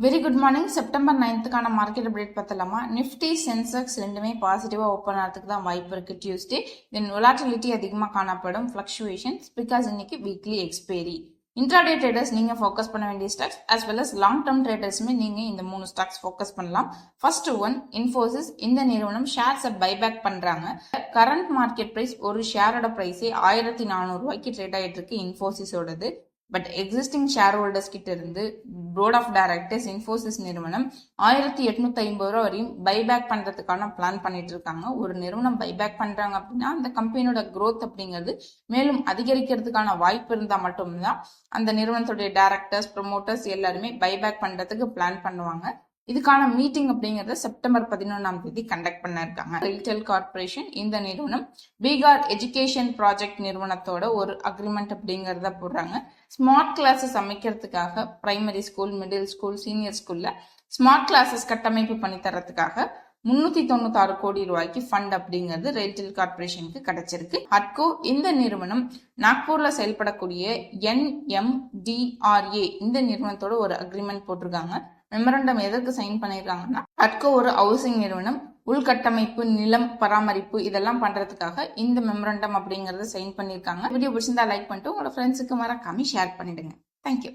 Very good morning. September 9th market update பார்த்தலாமா? Nifty Sensex ரெண்டுமே பாசிட்டிவா ஓப்பன் ஆகிறதுக்கு தான் வாய்ப்பு இருக்கு டியூஸ்டே. தென் வொலாட்டிலிட்டி அதிகமாக காணப்படும், ஃபிளக்சுவேஷன்ஸ் பிகாஸ் இன்னைக்கு வீக்லி எக்ஸ்பைரி. இன்ட்ராடே ட்ரேடர்ஸ் நீங்க ஃபோக்கஸ் பண்ண வேண்டிய stocks as well as long term ட்ரேடர்ஸுமே நீங்க இந்த 3 ஸ்டாக்ஸ் ஃபோக்கஸ் பண்ணலாம். First one Infosys. இந்த நிறுவனம் ஷேர்ஸை பைபேக் பண்றாங்க. கரண்ட் மார்க்கெட் பிரைஸ் ஒரு ஷேரோட பிரைஸே 1400 ரூபாய்க்கு ட்ரேட் ஆயிட்டு இருக்கு இன்ஃபோசிஸோடது. பட் எக்ஸிஸ்டிங் ஷேர் ஹோல்டர்ஸ் கிட்ட இருந்து போர்ட் ஆஃப் டைரக்டர்ஸ் இன்ஃபோசிஸ் நிறுவனம் 1850 ரூபா வரையும் பைபேக் பண்றதுக்கான பிளான் பண்ணிட்டு இருக்காங்க. ஒரு நிறுவனம் பைபேக் பண்றாங்க அப்படின்னா அந்த கம்பெனியோட growth அப்படிங்கிறது மேலும் அதிகரிக்கிறதுக்கான வாய்ப்பு இருந்தா மட்டும்தான் அந்த நிறுவனத்துடைய டைரக்டர்ஸ் ப்ரொமோட்டர்ஸ் எல்லாருமே பைபேக் பண்றதுக்கு பிளான் பண்ணுவாங்க. இதுக்கான மீட்டிங் அப்படிங்கறத செப்டம்பர் 11 கண்டக்ட் பண்ண இருக்காங்க. ரீட்டைல் கார்பரேஷன் இந்த நிறுவனம் பீகார் எஜுகேஷன் ப்ராஜெக்ட் நிறுவனத்தோட ஒரு அக்ரிமெண்ட் அப்படிங்கறத போடுறாங்க. ஸ்மார்ட் கிளாஸஸ் அமைக்கிறதுக்காக primary school, middle school, senior ஸ்கூல்ல ஸ்மார்ட் கிளாஸஸ் கட்டமைப்பு பண்ணி தரத்துக்காக 396 கோடி ரூபாய்க்கு ஃபண்ட் அப்படிங்கிறது ரீட்டைல் கார்பரேஷனுக்கு கிடைச்சிருக்கு. ஹட்கோ இந்த நிறுவனம் நாக்பூர்ல செயல்படக்கூடிய NMDRA இந்த நிறுவனத்தோட ஒரு அக்ரிமெண்ட் போட்டிருக்காங்க. மெமரண்டம் எதற்கு சைன் பண்ணிருக்காங்கன்னா, ஹட்கோ ஒரு ஹவுசிங் நிறுவனம், உள்கட்டமைப்பு, நிலம் பராமரிப்பு இதெல்லாம் பண்றதுக்காக இந்த மெமரண்டம் அப்படிங்கறத சைன் பண்ணிருக்காங்க. வீடியோ பிடிச்சிருந்தா லைக் பண்ணிட்டு உங்களோட ஃப்ரெண்ட்ஸுக்கு மறக்காம ஷேர் பண்ணிடுங்க. தேங்க்யூ.